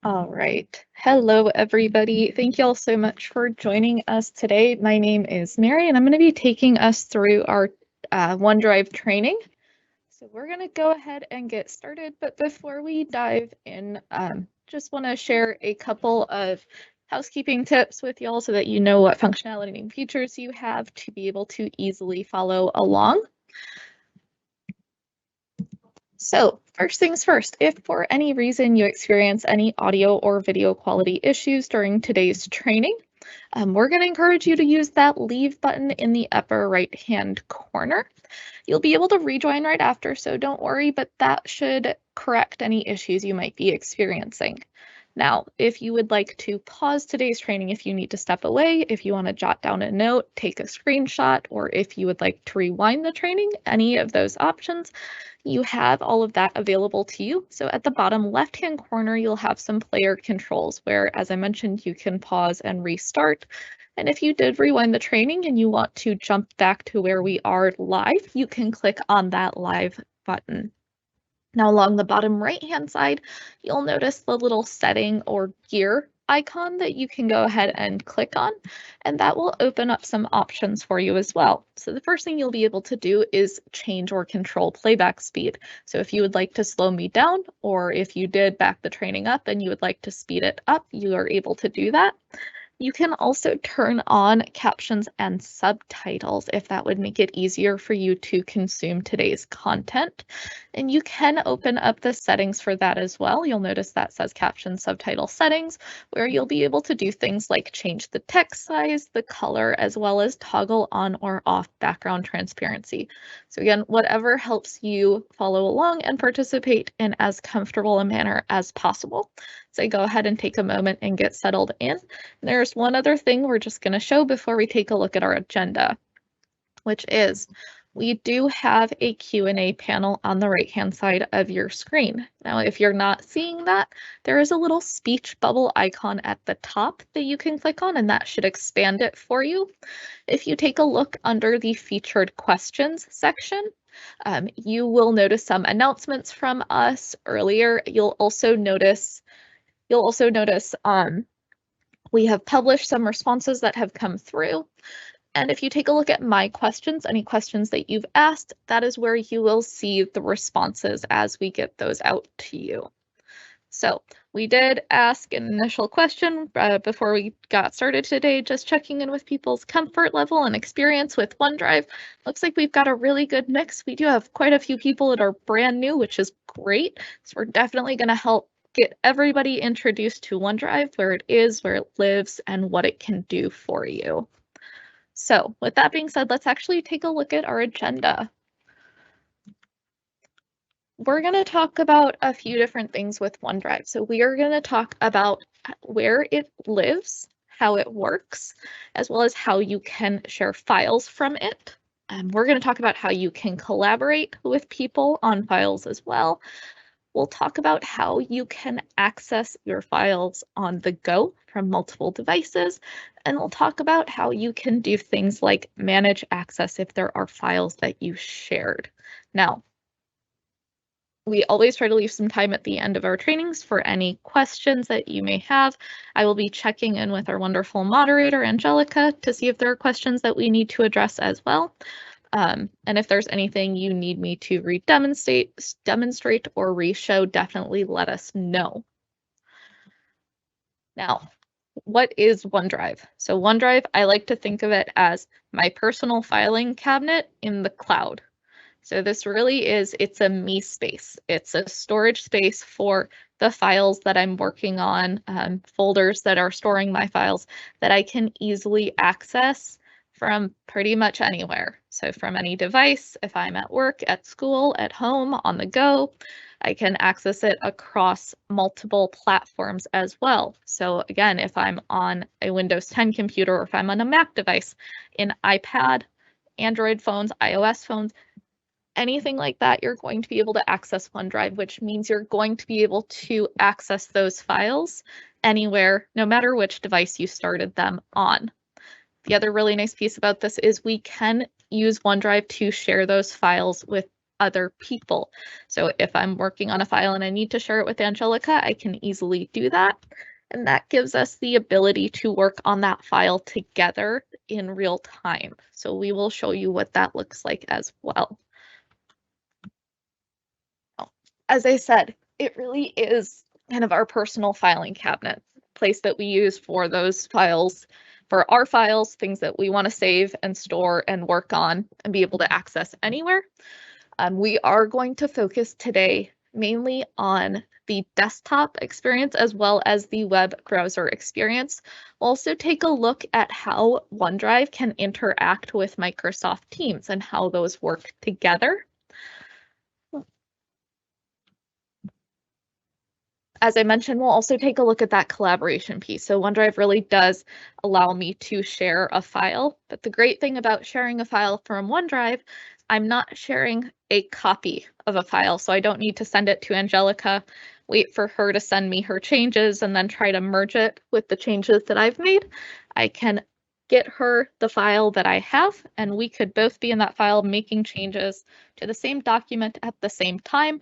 All right. Hello, everybody. Thank you all so much for joining us today. My name is Mary, and I'm going to be taking us through our OneDrive training. So we're going to go ahead and get started. But before we dive in, just want to share a couple of housekeeping tips with y'all so that you know what functionality and features you have to be able to easily follow along. So first things first, if for any reason you experience any audio or video quality issues during today's training, we're going to encourage you to use that leave button in the upper right-hand corner. You'll be able to rejoin right after, so don't worry, but that should correct any issues you might be experiencing. Now, if you would like to pause today's training, if you need to step away, if you want to jot down a note, take a screenshot, or if you would like to rewind the training, any of those options, you have all of that available to you. So at the bottom left-hand corner, you'll have some player controls where, as I mentioned, you can pause and restart. And if you did rewind the training and you want to jump back to where we are live, you can click on that live button. Now along the bottom right-hand side, you'll notice the little setting or gear icon that you can go ahead and click on, and that will open up some options for you as well. So the first thing you'll be able to do is change or control playback speed. So if you would like to slow me down, or if you did back the training up and you would like to speed it up, you are able to do that. You can also turn on captions and subtitles if that would make it easier for you to consume today's content. And you can open up the settings for that as well. You'll notice that says caption subtitle settings, where you'll be able to do things like change the text size, the color, as well as toggle on or off background transparency. So again, whatever helps you follow along and participate in as comfortable a manner as possible. So go ahead and take a moment and get settled in. There's one other thing we're just going to show before we take a look at our agenda, which is we do have a Q&A panel on the right-hand side of your screen. Now, if you're not seeing that, there is a little speech bubble icon at the top that you can click on, and that should expand it for you. If you take a look under the featured questions section, you will notice some announcements from us earlier. You'll also notice we have published some responses that have come through. And if you take a look at my questions, any questions that you've asked, that is where you will see the responses as we get those out to you. So we did ask an initial question before we got started today, just checking in with people's comfort level and experience with OneDrive. Looks like we've got a really good mix. We do have quite a few people that are brand new, which is great. So we're definitely going to help get everybody introduced to OneDrive, where it is, where it lives, and what it can do for you. So with that being said, let's actually take a look at our agenda. We're going to talk about a few different things with OneDrive. So we are going to talk about where it lives, how it works, as well as how you can share files from it. We're going to talk about how you can collaborate with people on files as well. We'll talk about how you can access your files on the go from multiple devices, and we'll talk about how you can do things like manage access if there are files that you shared. Now, we always try to leave some time at the end of our trainings for any questions that you may have. I will be checking in with our wonderful moderator, Angelica, to see if there are questions that we need to address as well. And if there's anything you need me to demonstrate or re-show, definitely let us know. Now, what is OneDrive? So OneDrive, I like to think of it as my personal filing cabinet in the cloud. So this really is, it's a me space. It's a storage space for the files that I'm working on, folders that are storing my files that I can easily access from pretty much anywhere. So from any device, if I'm at work, at school, at home, on the go, I can access it across multiple platforms as well. So again, if I'm on a Windows 10 computer or if I'm on a Mac device, in iPad, Android phones, iOS phones, anything like that, you're going to be able to access OneDrive, which means you're going to be able to access those files anywhere, no matter which device you started them on. The other really nice piece about this is we can use OneDrive to share those files with other people. So if I'm working on a file and I need to share it with Angelica, I can easily do that. And that gives us the ability to work on that file together in real time. So we will show you what that looks like as well. As I said, it really is kind of our personal filing cabinet, place that we use for those files, for our files, things that we want to save and store and work on and be able to access anywhere. We are going to focus today mainly on the desktop experience as well as the web browser experience. We'll also take a look at how OneDrive can interact with Microsoft Teams and how those work together. As I mentioned, we'll also take a look at that collaboration piece. So OneDrive really does allow me to share a file, but the great thing about sharing a file from OneDrive, I'm not sharing a copy of a file, so I don't need to send it to Angelica, wait for her to send me her changes, and then try to merge it with the changes that I've made. I can get her the file that I have, and we could both be in that file making changes to the same document at the same time,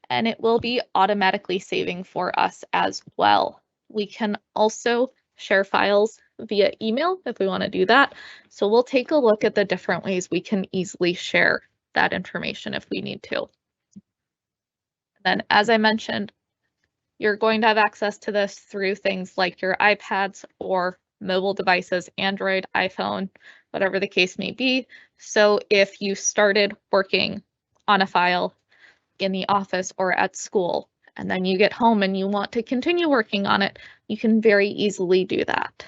and it will be automatically saving for us as well. We can also share files via email if we want to do that. So we'll take a look at the different ways we can easily share that information if we need to. Then, as I mentioned, you're going to have access to this through things like your iPads or mobile devices, Android, iPhone, whatever the case may be. So if you started working on a file in the office or at school, and then you get home and you want to continue working on it, you can very easily do that.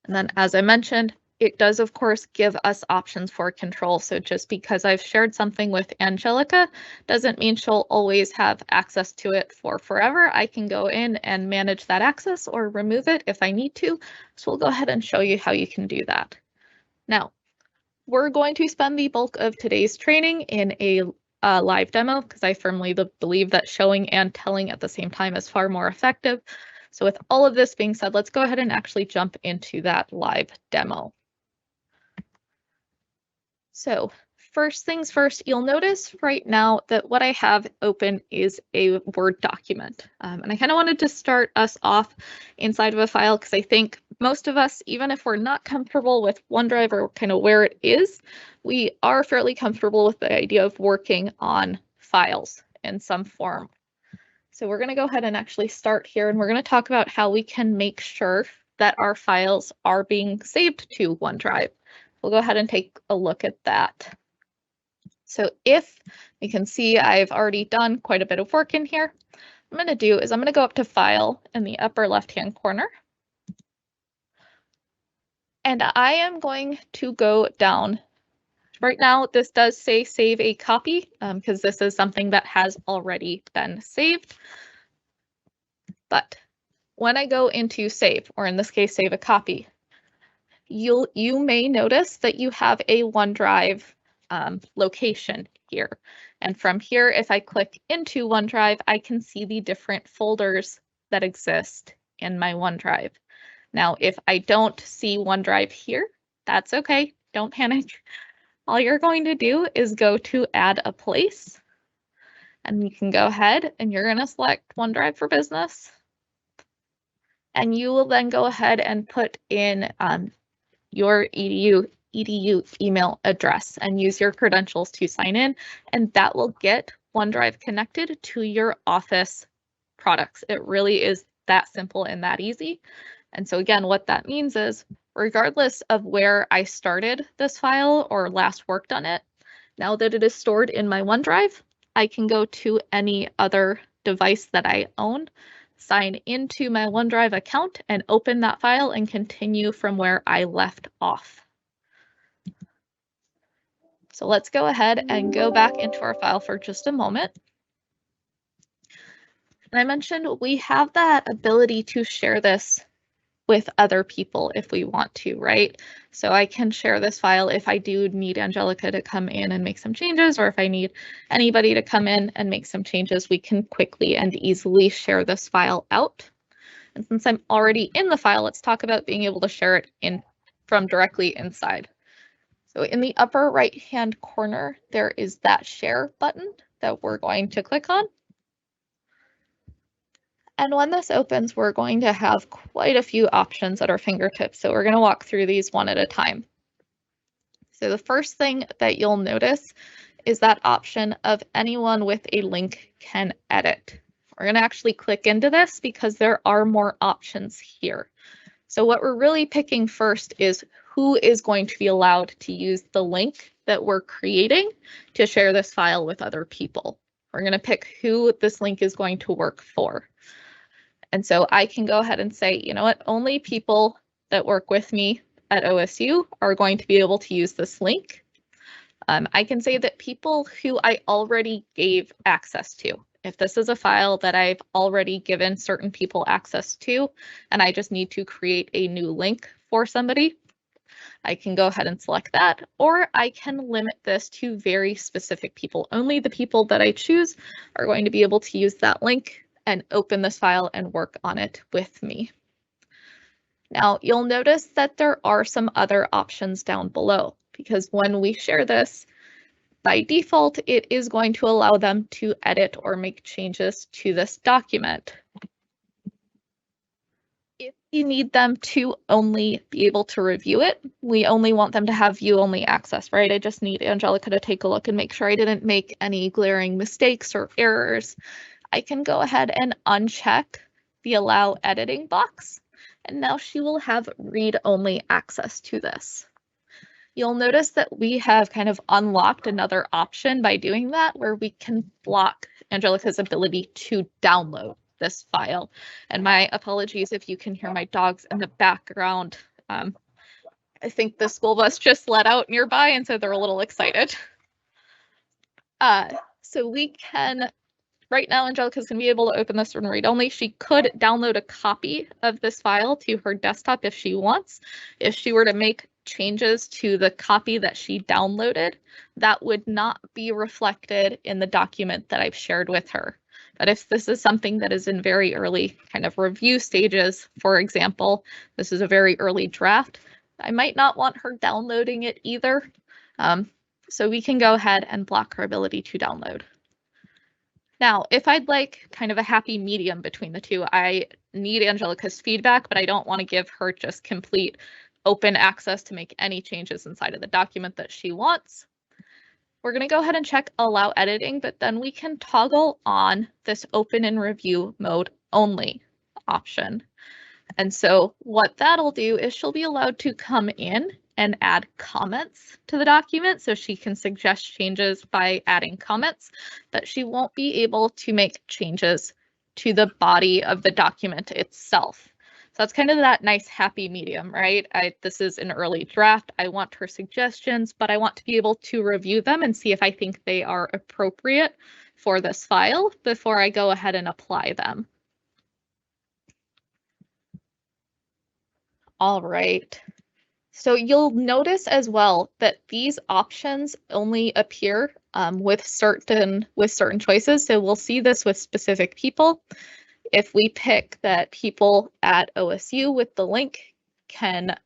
And then, as I mentioned, it does, of course, give us options for control. So just because I've shared something with Angelica doesn't mean she'll always have access to it for forever. I can go in and manage that access or remove it if I need to. So we'll go ahead and show you how you can do that. Now, we're going to spend the bulk of today's training in a live demo because I firmly believe that showing and telling at the same time is far more effective. So with all of this being said, let's go ahead and actually jump into that live demo. So first things first, you'll notice right now that what I have open is a Word document. And I kind of wanted to start us off inside of a file because I think most of us, even if we're not comfortable with OneDrive or kind of where it is, we are fairly comfortable with the idea of working on files in some form. So we're going to go ahead and actually start here, and we're going to talk about how we can make sure that our files are being saved to OneDrive. We'll go ahead and take a look at that. So if you can see, I've already done quite a bit of work in here. What I'm going to do is I'm going to go up to File in the upper left-hand corner. And I am going to go down. Right now, this does say save a copy because this is something that has already been saved. But when I go into save, or in this case, save a copy, you may notice that you have a OneDrive location here. And from here, if I click into OneDrive, I can see the different folders that exist in my OneDrive. Now, if I don't see OneDrive here, that's okay. Don't panic. All you're going to do is go to add a place, and you can go ahead and you're going to select OneDrive for Business. And you will then go ahead and put in your edu email address and use your credentials to sign in, and that will get OneDrive connected to your Office products. It really is that simple and that easy. And so again, what that means is, regardless of where I started this file or last worked on it, now that it is stored in my OneDrive, I can go to any other device that I own, sign into my OneDrive account, and open that file and continue from where I left off. So let's go ahead and go back into our file for just a moment. And I mentioned we have that ability to share this with other people if we want to, right? So I can share this file if I do need Angelica to come in and make some changes, or if I need anybody to come in and make some changes, we can quickly and easily share this file out. And since I'm already in the file, let's talk about being able to share it from directly inside. So in the upper right-hand corner, there is that share button that we're going to click on. And when this opens, we're going to have quite a few options at our fingertips. So we're going to walk through these one at a time. So the first thing that you'll notice is that option of anyone with a link can edit. We're going to actually click into this because there are more options here. So what we're really picking first is who is going to be allowed to use the link that we're creating to share this file with other people. We're going to pick who this link is going to work for. And so I can go ahead and say, you know what, only people that work with me at OSU are going to be able to use this link. I can say that people who I already gave access to. If this is a file that I've already given certain people access to, and I just need to create a new link for somebody, I can go ahead and select that, or I can limit this to very specific people. Only the people that I choose are going to be able to use that link and open this file and work on it with me. Now, you'll notice that there are some other options down below, because when we share this, by default, it is going to allow them to edit or make changes to this document. If you need them to only be able to review it, we only want them to have view-only access, right? I just need Angelica to take a look and make sure I didn't make any glaring mistakes or errors. I can go ahead and uncheck the allow editing box, and now she will have read-only access to this. You'll notice that we have kind of unlocked another option by doing that, where we can block Angelica's ability to download this file. And my apologies if you can hear my dogs in the background. I think the school bus just let out nearby, and so they're a little excited. So we can, right now, Angelica's going to be able to open this in read-only. She could download a copy of this file to her desktop if she wants. If she were to make changes to the copy that she downloaded, that would not be reflected in the document that I've shared with her. But if this is something that is in very early kind of review stages, for example, this is a very early draft, I might not want her downloading it either. So we can go ahead and block her ability to download. Now, if I'd like kind of a happy medium between the two, I need Angelica's feedback, but I don't want to give her just complete open access to make any changes inside of the document that she wants. We're going to go ahead and check allow editing, but then we can toggle on this open and review mode only option. And so what that'll do is she'll be allowed to come in and add comments to the document, so she can suggest changes by adding comments, but she won't be able to make changes to the body of the document itself. So that's kind of that nice happy medium, right? This is an early draft. I want her suggestions, but I want to be able to review them and see if I think they are appropriate for this file before I go ahead and apply them. All right. So you'll notice as well that these options only appear with certain choices. So we'll see this with specific people. If we pick that people at OSU with the link can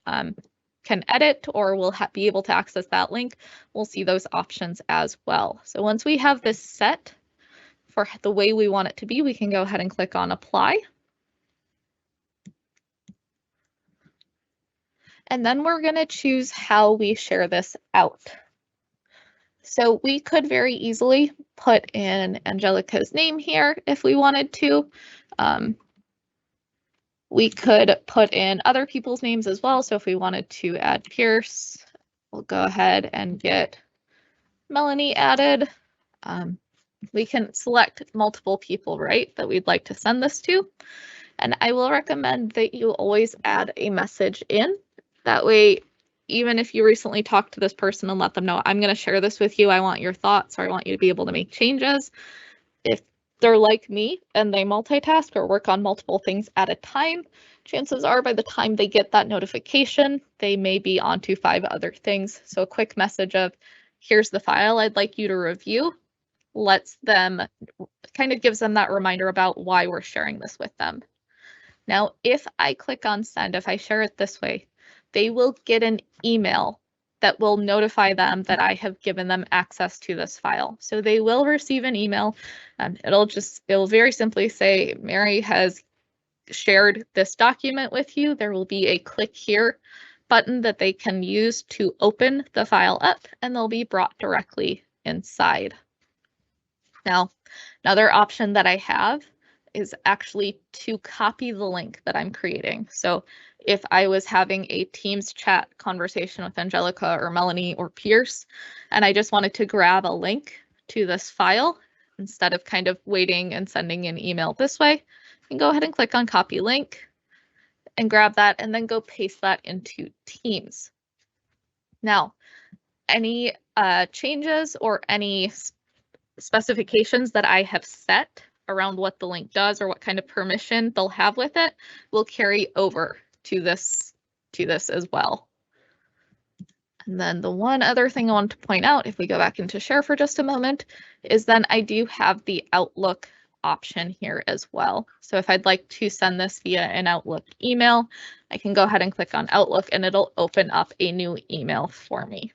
edit or will be able to access that link, we'll see those options as well. So once we have this set for the way we want it to be, we can go ahead and click on apply. And then we're going to choose how we share this out. So we could very easily put in Angelica's name here if we wanted to. We could put in other people's names as well. So if we wanted to add Pierce, we'll go ahead and get Melanie added. We can select multiple people, right, that we'd like to send this to. And I will recommend that you always add a message in. That way, even if you recently talked to this person and let them know, I'm going to share this with you, I want your thoughts, or I want you to be able to make changes. If they're like me and they multitask or work on multiple things at a time, chances are by the time they get that notification, they may be onto 5 other things. So a quick message of, here's the file I'd like you to review, lets them, kind of gives them that reminder about why we're sharing this with them. Now, if I click on send, if I share it this way, they will get an email that will notify them that I have given them access to this file. So they will receive an email. It'll very simply say, Mary has shared this document with you. There will be a click here button that they can use to open the file up, and they'll be brought directly inside. Now, another option that I have is actually to copy the link that I'm creating. So if I was having a Teams chat conversation with Angelica or Melanie or Pierce, and I just wanted to grab a link to this file, instead of kind of waiting and sending an email this way, I can go ahead and click on copy link and grab that and then go paste that into Teams. Now, any changes or any specifications that I have set around what the link does or what kind of permission they'll have with it will carry over to this as well. And then the one other thing I want to point out, if we go back into share for just a moment, is then I do have the Outlook option here as well. So if I'd like to send this via an Outlook email, I can go ahead and click on Outlook and it'll open up a new email for me.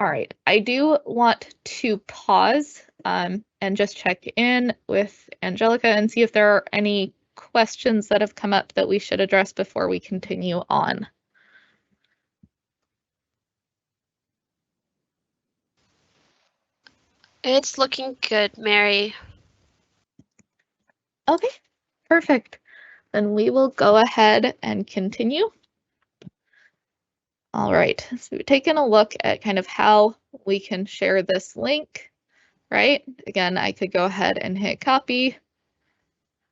All right, I do want to pause and just check in with Angelica and see if there are any questions that have come up that we should address before we continue on. It's looking good, Mary. Okay, perfect. Then we will go ahead and continue. All right, so we've taken a look at kind of how we can share this link, right? Again, I could go ahead and hit copy,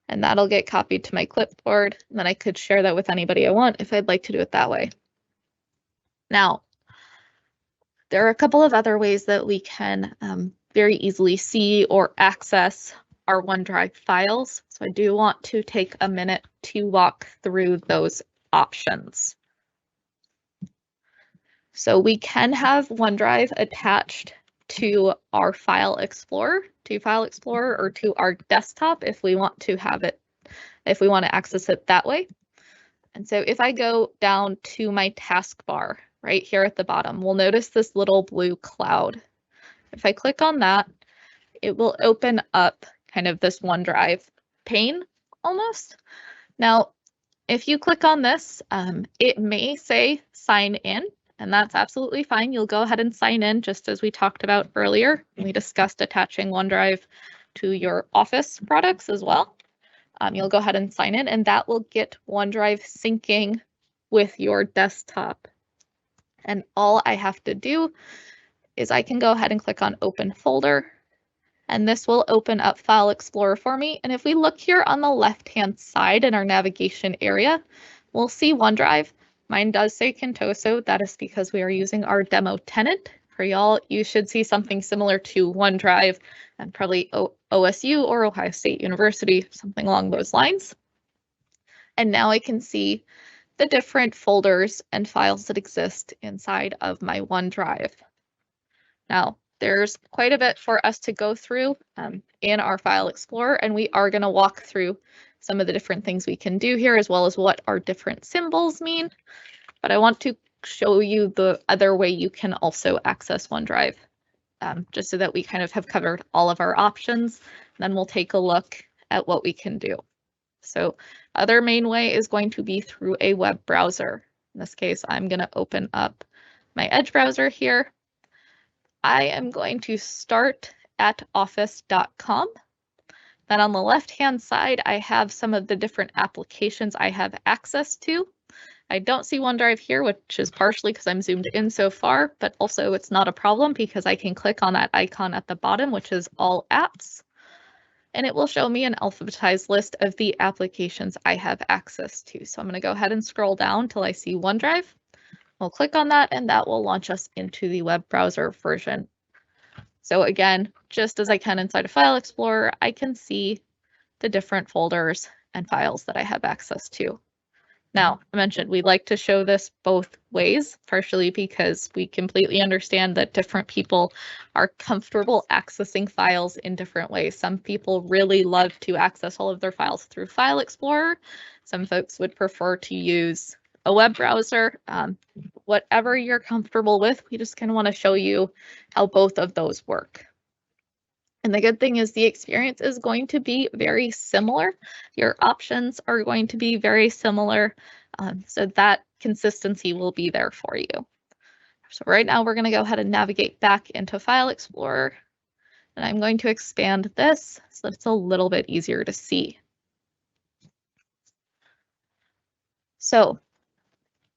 and that'll get copied to my clipboard. And then I could share that with anybody I want if I'd like to do it that way. Now, there are a couple of other ways that we can very easily see or access our OneDrive files. So I do want to take a minute to walk through those options. So we can have OneDrive attached to our File Explorer, or to our desktop if we want to have it, if we want to access it that way. And so if I go down to my taskbar right here at the bottom, we'll notice this little blue cloud. If I click on that, it will open up kind of this OneDrive pane almost. Now, if you click on this, it may say sign in. And that's absolutely fine. You'll go ahead and sign in just as we talked about earlier. We discussed attaching OneDrive to your Office products as well. You'll go ahead and sign in and that will get OneDrive syncing with your desktop. And all I have to do is I can go ahead and click on Open Folder and this will open up File Explorer for me. And if we look here on the left-hand side in our navigation area, we'll see OneDrive. Mine does say Contoso. That is because we are using our demo tenant. For y'all, you should see something similar to OneDrive and probably OSU or Ohio State University, something along those lines. And now I can see the different folders and files that exist inside of my OneDrive. Now, there's quite a bit for us to go through in our File Explorer, and we are going to walk through some of the different things we can do here, as well as what our different symbols mean. But I want to show you the other way you can also access OneDrive, just so that we kind of have covered all of our options. Then we'll take a look at what we can do. So other main way is going to be through a web browser. In this case, I'm going to open up my Edge browser here. I am going to start at office.com. Then on the left-hand side, I have some of the different applications I have access to. I don't see OneDrive here, which is partially because I'm zoomed in so far, but also it's not a problem because I can click on that icon at the bottom, which is all apps, and it will show me an alphabetized list of the applications I have access to. So I'm going to go ahead and scroll down till I see OneDrive. We'll click on that and that will launch us into the web browser version. So again, just as I can inside a File Explorer, I can see the different folders and files that I have access to. Now, I mentioned we'd like to show this both ways, partially because we completely understand that different people are comfortable accessing files in different ways. Some people really love to access all of their files through File Explorer. Some folks would prefer to use a web browser, whatever you're comfortable with. We just kind of want to show you how both of those work. And the good thing is the experience is going to be very similar. Your options are going to be very similar. So that consistency will be there for you. So right now we're going to go ahead and navigate back into File Explorer. And I'm going to expand this so that it's a little bit easier to see. So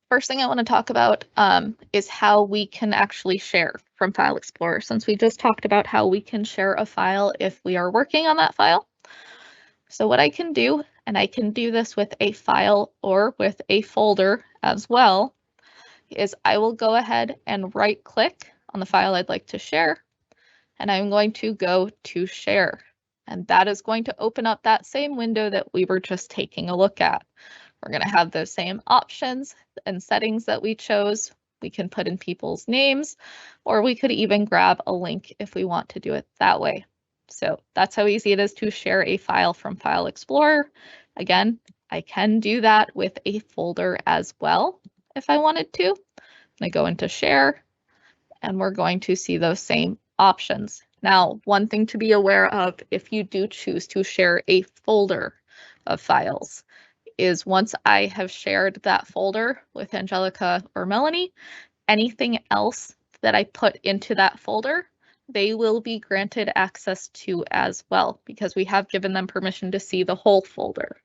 first thing I want to talk about is how we can actually share from File Explorer, since we just talked about how we can share a file if we are working on that file. So what I can do, and I can do this with a file or with a folder as well, is I will go ahead and right click on the file I'd like to share, and I'm going to go to share. And that is going to open up that same window that we were just taking a look at. We're going to have those same options and settings that we chose. We can put in people's names, or we could even grab a link if we want to do it that way. So that's how easy it is to share a file from File Explorer. Again, I can do that with a folder as well if I wanted to. I'm going to go into share, and we're going to see those same options. Now, one thing to be aware of if you do choose to share a folder of files is once I have shared that folder with Angelica or Melanie, anything else that I put into that folder, they will be granted access to as well, because we have given them permission to see the whole folder.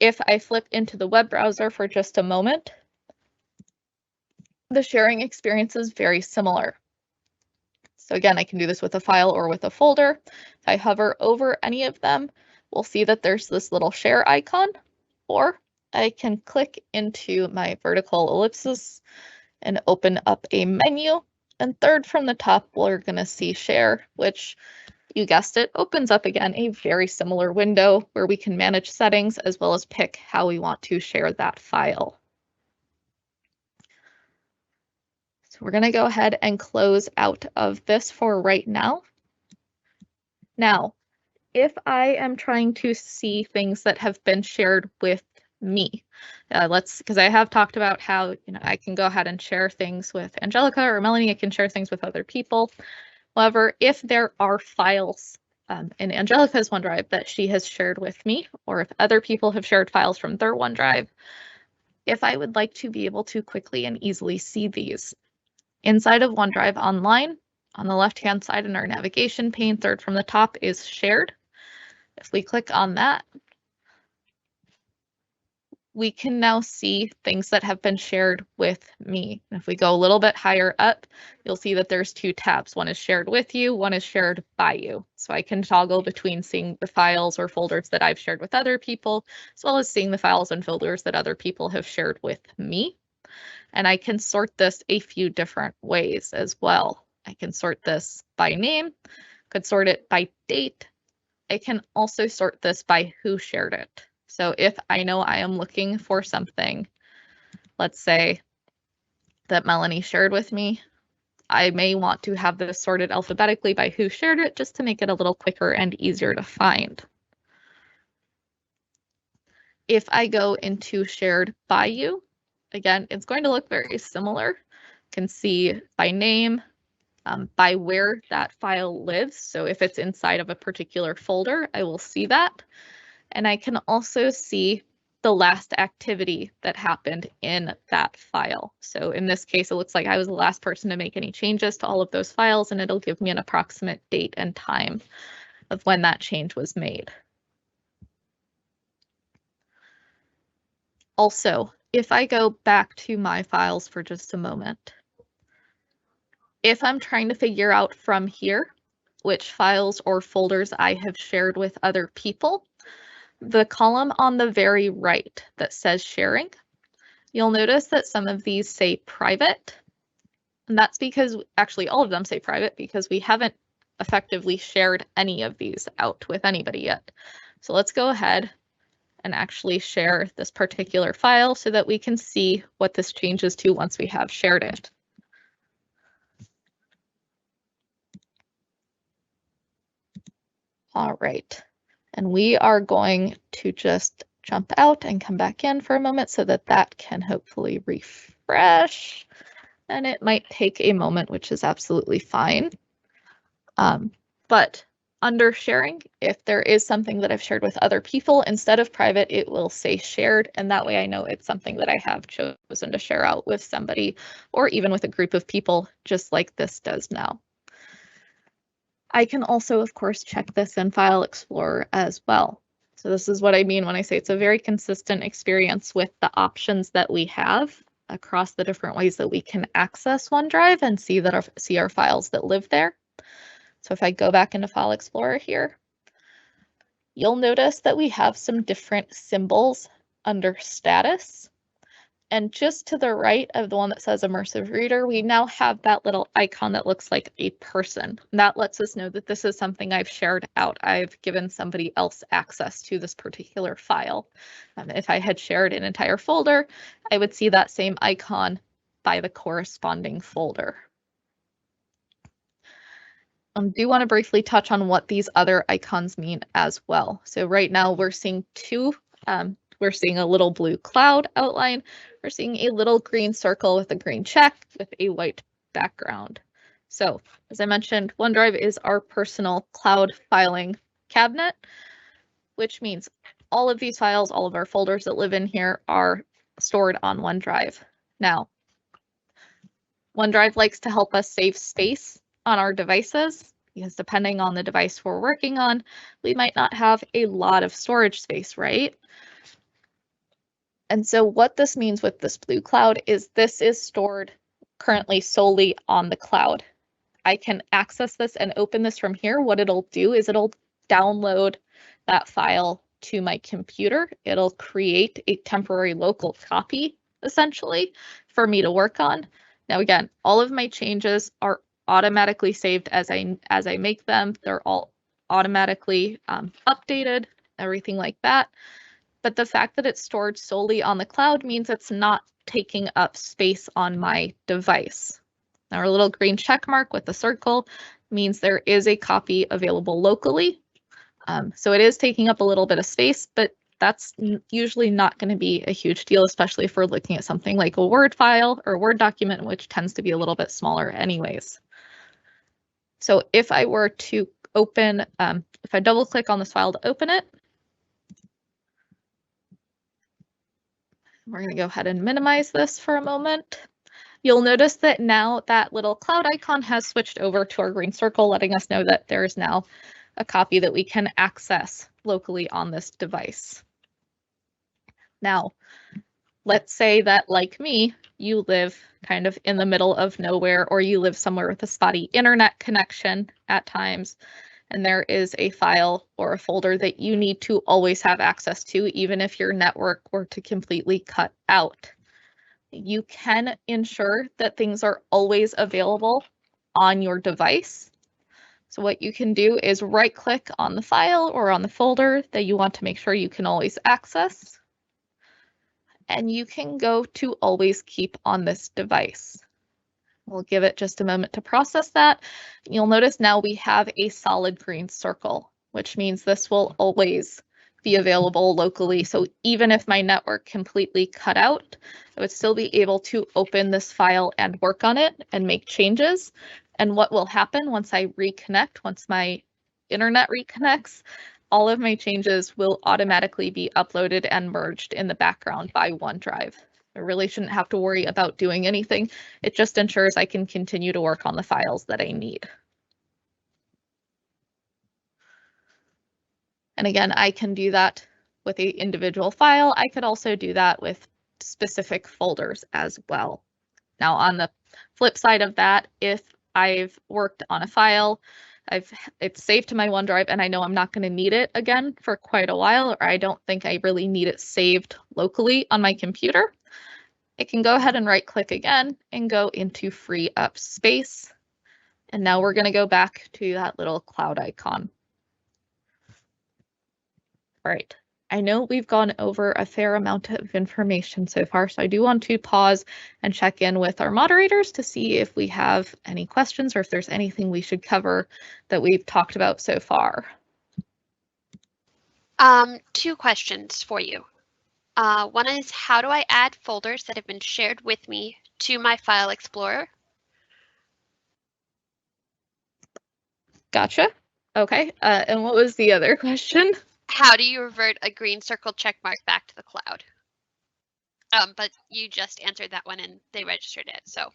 If I flip into the web browser for just a moment, the sharing experience is very similar. So again, I can do this with a file or with a folder. If I hover over any of them, we'll see that there's this little share icon, or I can click into my vertical ellipsis and open up a menu. And third from the top, we're going to see share, which, you guessed it, opens up again a very similar window where we can manage settings as well as pick how we want to share that file. So we're going to go ahead and close out of this for right now. Now, if I am trying to see things that have been shared with me, because I have talked about how I can go ahead and share things with Angelica or Melanie, I can share things with other people. However, if there are files in Angelica's OneDrive that she has shared with me, or if other people have shared files from their OneDrive, if I would like to be able to quickly and easily see these, inside of OneDrive Online, on the left-hand side in our navigation pane, third from the top is Shared. If we click on that, we can now see things that have been shared with me. And if we go a little bit higher up, you'll see that there's two tabs. One is shared with you, one is shared by you. So I can toggle between seeing the files or folders that I've shared with other people, as well as seeing the files and folders that other people have shared with me. And I can sort this a few different ways as well. I can sort this by name, could sort it by date. I can also sort this by who shared it. So if I know I am looking for something, let's say that Melanie shared with me, I may want to have this sorted alphabetically by who shared it, just to make it a little quicker and easier to find. If I go into shared by you, again, it's going to look very similar. You can see by name, by where that file lives. So if it's inside of a particular folder, I will see that. And I can also see the last activity that happened in that file. So in this case, it looks like I was the last person to make any changes to all of those files, and it'll give me an approximate date and time of when that change was made. Also, if I go back to my files for just a moment, if I'm trying to figure out from here which files or folders I have shared with other people, the column on the very right that says sharing, you'll notice that some of these say private. And that's because actually all of them say private, because we haven't effectively shared any of these out with anybody yet. So let's go ahead and actually share this particular file so that we can see what this changes to once we have shared it. All right, and we are going to just jump out and come back in for a moment so that that can hopefully refresh. And it might take a moment, which is absolutely fine. But under sharing, if there is something that I've shared with other people, instead of private, it will say shared. And that way I know it's something that I have chosen to share out with somebody or even with a group of people, just like this does now. I can also, of course, check this in File Explorer as well. So this is what I mean when I say it's a very consistent experience with the options that we have across the different ways that we can access OneDrive and see our files that live there. So if I go back into File Explorer here, you'll notice that we have some different symbols under status. And just to the right of the one that says Immersive Reader, we now have that little icon that looks like a person. That lets us know that this is something I've shared out. I've given somebody else access to this particular file. If I had shared an entire folder, I would see that same icon by the corresponding folder. I do want to briefly touch on what these other icons mean as well. So right now we're seeing two. We're seeing a little blue cloud outline. We're seeing a little green circle with a green check with a white background. So as I mentioned, OneDrive is our personal cloud filing cabinet, which means all of these files, all of our folders that live in here are stored on OneDrive. Now, OneDrive likes to help us save space on our devices, because depending on the device we're working on, we might not have a lot of storage space, right? And so what this means with this blue cloud is this is stored currently solely on the cloud. I can access this and open this from here. What it'll do is it'll download that file to my computer. It'll create a temporary local copy, essentially, for me to work on. Now, again, all of my changes are automatically saved as I make them. They're all automatically updated, everything like that. But the fact that it's stored solely on the cloud means it's not taking up space on my device. Our little green check mark with the circle means there is a copy available locally. So it is taking up a little bit of space, but that's usually not going to be a huge deal, especially if we're looking at something like a Word file or a Word document, which tends to be a little bit smaller anyways. So if I were to open, if I double click on this file to open it, we're going to go ahead and minimize this for a moment. You'll notice that now that little cloud icon has switched over to our green circle, letting us know that there is now a copy that we can access locally on this device. Now, let's say that, like me, you live kind of in the middle of nowhere, or you live somewhere with a spotty internet connection at times, and there is a file or a folder that you need to always have access to, even if your network were to completely cut out. You can ensure that things are always available on your device. So what you can do is right-click on the file or on the folder that you want to make sure you can always access, and you can go to always keep on this device. We'll give it just a moment to process that. You'll notice now we have a solid green circle, which means this will always be available locally. So even if my network completely cut out, I would still be able to open this file and work on it and make changes. And what will happen once I reconnect, once my internet reconnects, all of my changes will automatically be uploaded and merged in the background by OneDrive. I really shouldn't have to worry about doing anything. It just ensures I can continue to work on the files that I need. And again, I can do that with an individual file. I could also do that with specific folders as well. Now, on the flip side of that, if I've worked on a file, it's saved to my OneDrive, and I know I'm not going to need it again for quite a while, or I don't think I really need it saved locally on my computer, I can go ahead and right-click again and go into free up space. And now we're going to go back to that little cloud icon. All right. I know we've gone over a fair amount of information so far, so I do want to pause and check in with our moderators to see if we have any questions or if there's anything we should cover that we've talked about so far. 2 questions for you. One is, how do I add folders that have been shared with me to my File Explorer? Gotcha. Okay. And what was the other question? How do you revert a green circle check mark back to the cloud? But you just answered that one and they registered it, so.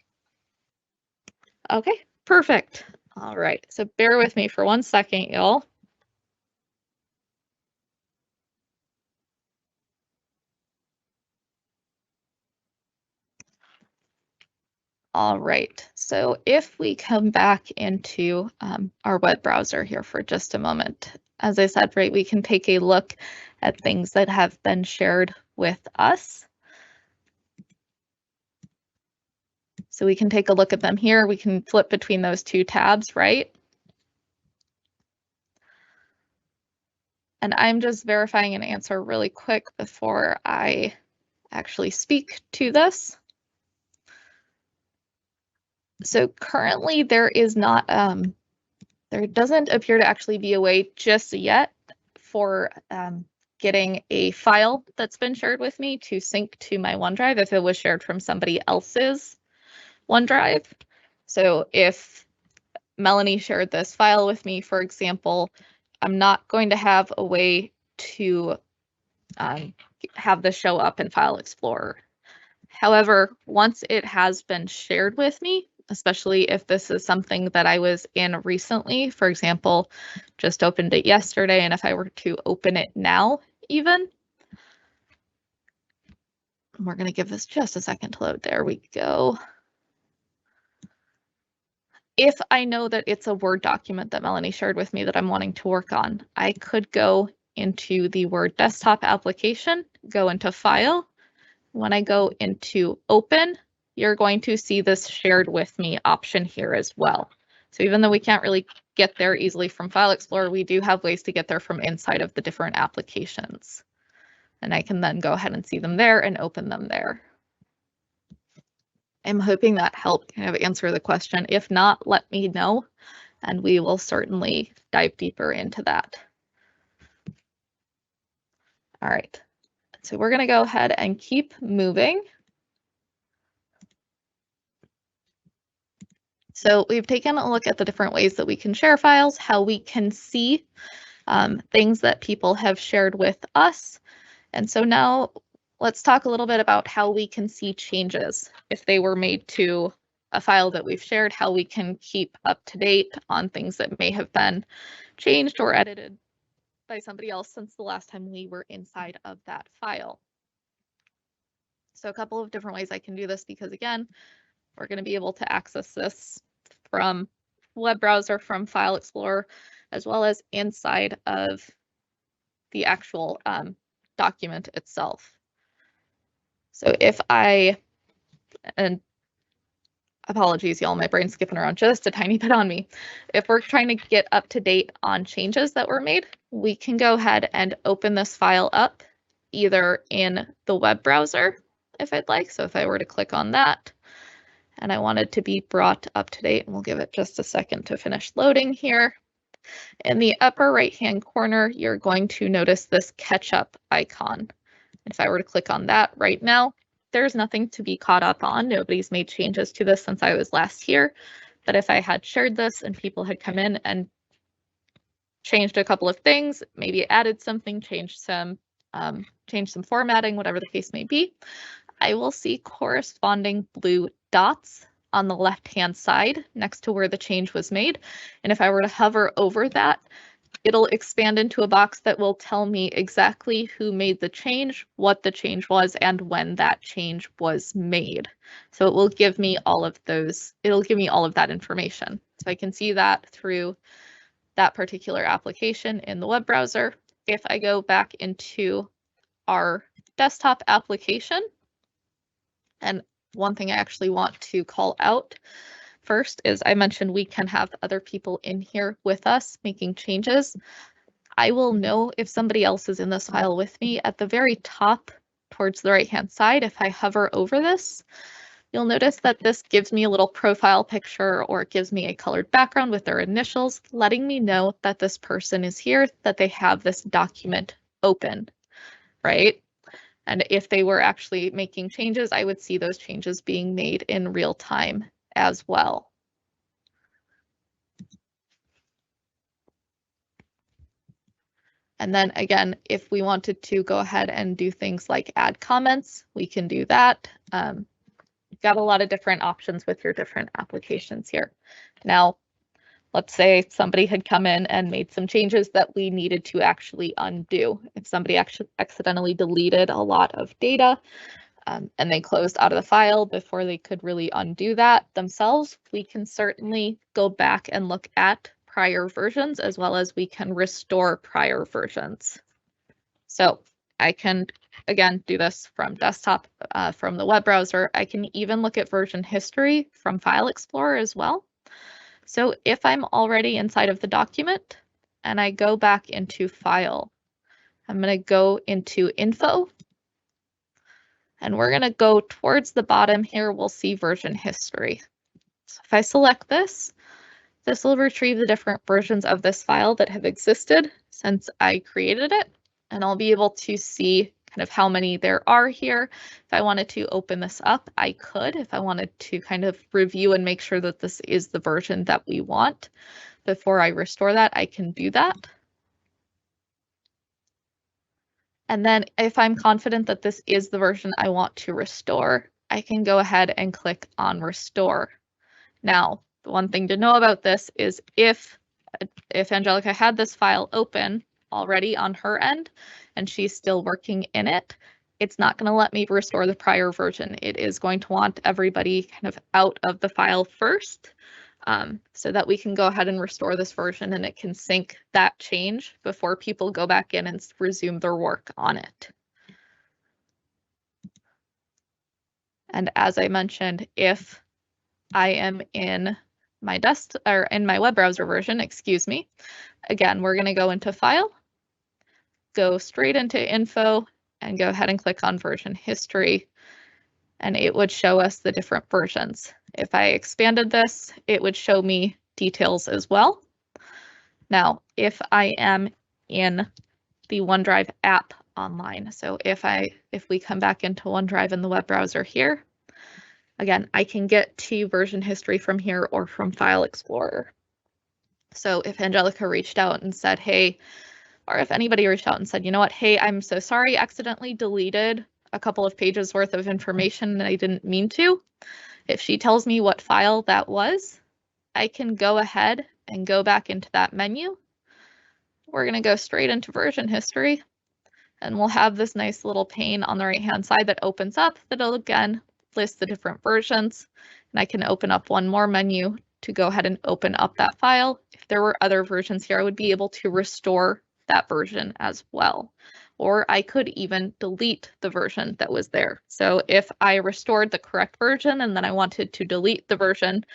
Okay, perfect. All right, so bear with me for 1 second, y'all. All right, so if we come back into our web browser here for just a moment, as I said, right, we can take a look at things that have been shared with us. So we can take a look at them here. We can flip between those two tabs, right? And I'm just verifying an answer really quick before I actually speak to this. So currently there is not, there doesn't appear to actually be a way just yet for getting a file that's been shared with me to sync to my OneDrive if it was shared from somebody else's OneDrive. So if Melanie shared this file with me, for example, I'm not going to have a way to have this show up in File Explorer. However, once it has been shared with me, especially if this is something that I was in recently, for example, just opened it yesterday, and if I were to open it now even, we're going to give this just a second to load. There we go. If I know that it's a Word document that Melanie shared with me that I'm wanting to work on, I could go into the Word desktop application, go into File. When I go into Open, you're going to see this shared with me option here as well. So even though we can't really get there easily from File Explorer, we do have ways to get there from inside of the different applications. And I can then go ahead and see them there and open them there. I'm hoping that helped kind of answer the question. If not, let me know, and we will certainly dive deeper into that. All right, so we're going to go ahead and keep moving. So we've taken a look at the different ways that we can share files, how we can see things that people have shared with us. And so now let's talk a little bit about how we can see changes if they were made to a file that we've shared, how we can keep up to date on things that may have been changed or edited by somebody else since the last time we were inside of that file. So a couple of different ways I can do this, because again, we're going to be able to access this from web browser, from File Explorer, as well as inside of the actual document itself. So if and apologies, y'all, my brain's skipping around just a tiny bit on me. If we're trying to get up to date on changes that were made, we can go ahead and open this file up either in the web browser if I'd like. So if I were to click on that and I wanted to be brought up to date, and we'll give it just a second to finish loading here. In the upper right-hand corner, you're going to notice this catch up icon. If I were to click on that right now, there's nothing to be caught up on. Nobody's made changes to this since I was last here. But if I had shared this and people had come in and changed a couple of things, maybe added something, changed some formatting, whatever the case may be, I will see corresponding blue dots on the left-hand side next to where the change was made. And if I were to hover over that, it'll expand into a box that will tell me exactly who made the change, what the change was, and when that change was made. So it will give me all of those, it'll give me all of that information. So I can see that through that particular application in the web browser. If I go back into our desktop application, and one thing I actually want to call out first is I mentioned we can have other people in here with us making changes. I will know if somebody else is in this file with me at the very top towards the right-hand side. If I hover over this, you'll notice that this gives me a little profile picture, or it gives me a colored background with their initials, letting me know that this person is here, that they have this document open, right? And if they were actually making changes, I would see those changes being made in real time as well. And then again, if we wanted to go ahead and do things like add comments, we can do that. You've got a lot of different options with your different applications here. Now, let's say somebody had come in and made some changes that we needed to actually undo. If somebody actually accidentally deleted a lot of data and they closed out of the file before they could really undo that themselves, we can certainly go back and look at prior versions, as well as we can restore prior versions. So I can, again, do this from desktop, from the web browser. I can even look at version history from File Explorer as well. So if I'm already inside of the document and I go back into File, I'm going to go into Info, and we're going to go towards the bottom here. We'll see version history. So if I select this, this will retrieve the different versions of this file that have existed since I created it, and I'll be able to see kind of how many there are here. If I wanted to open this up, I could. If I wanted to kind of review and make sure that this is the version that we want before I restore that, I can do that. And then if I'm confident that this is the version I want to restore, I can go ahead and click on Restore. Now, the one thing to know about this is if Angelica had this file open already on her end and she's still working in it, it's not going to let me restore the prior version. It is going to want everybody kind of out of the file first, so that we can go ahead and restore this version and it can sync that change before people go back in and resume their work on it. And as I mentioned, if I am in my in my web browser version, excuse me, again, we're going to go into File, go straight into Info, and go ahead and click on Version History, and it would show us the different versions. If I expanded this, it would show me details as well. Now, if I am in the OneDrive app online, so if we come back into OneDrive in the web browser here, again, I can get to version history from here or from File Explorer. So if Angelica reached out and said, hey, or if anybody reached out and said, you know what, hey, I'm so sorry, accidentally deleted a couple of pages worth of information and I didn't mean to. If she tells me what file that was, I can go ahead and go back into that menu. We're going to go straight into version history, and we'll have this nice little pane on the right-hand side that opens up that'll again list the different versions. And I can open up one more menu to go ahead and open up that file. If there were other versions here, I would be able to restore that version as well. Or I could even delete the version that was there. So if I restored the correct version and then I wanted to delete the version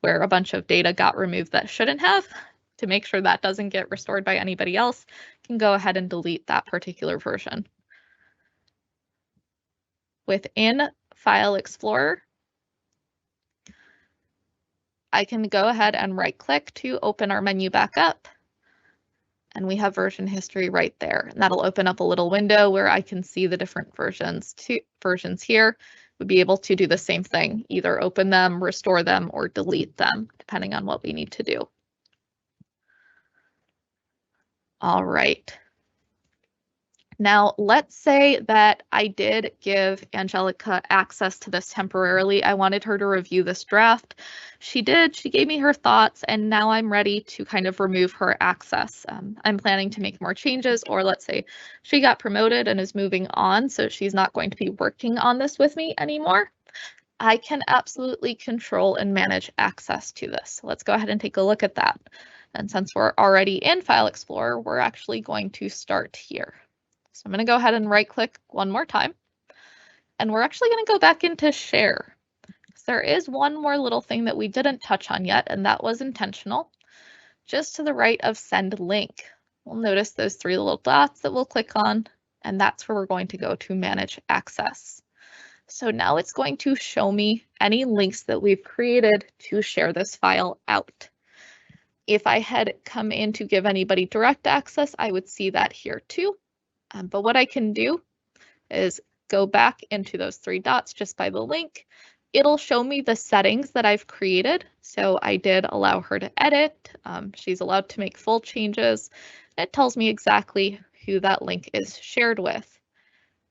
where a bunch of data got removed that shouldn't have, to make sure that doesn't get restored by anybody else, I can go ahead and delete that particular version. Within File Explorer, I can go ahead and right-click to open our menu back up. And we have version history right there. And that'll open up a little window where I can see the different versions here. We'd be able to do the same thing, either open them, restore them, or delete them, depending on what we need to do. All right. Now, let's say that I did give Angelica access to this temporarily. I wanted her to review this draft. She did. She gave me her thoughts, and now I'm ready to kind of remove her access. I'm planning to make more changes, or let's say she got promoted and is moving on, so she's not going to be working on this with me anymore. I can absolutely control and manage access to this. Let's go ahead and take a look at that. And since we're already in File Explorer, we're actually going to start here. So I'm going to go ahead and right-click one more time. And we're actually going to go back into Share. There is one more little thing that we didn't touch on yet, and that was intentional. Just to the right of Send Link, we'll notice those three little dots that we'll click on, and that's where we're going to go to Manage Access. So now it's going to show me any links that we've created to share this file out. If I had come in to give anybody direct access, I would see that here too. But what I can do is go back into those three dots just by the link, it'll show me the settings that I've created. So I did allow her to edit. She's allowed to make full changes. It tells me exactly who that link is shared with.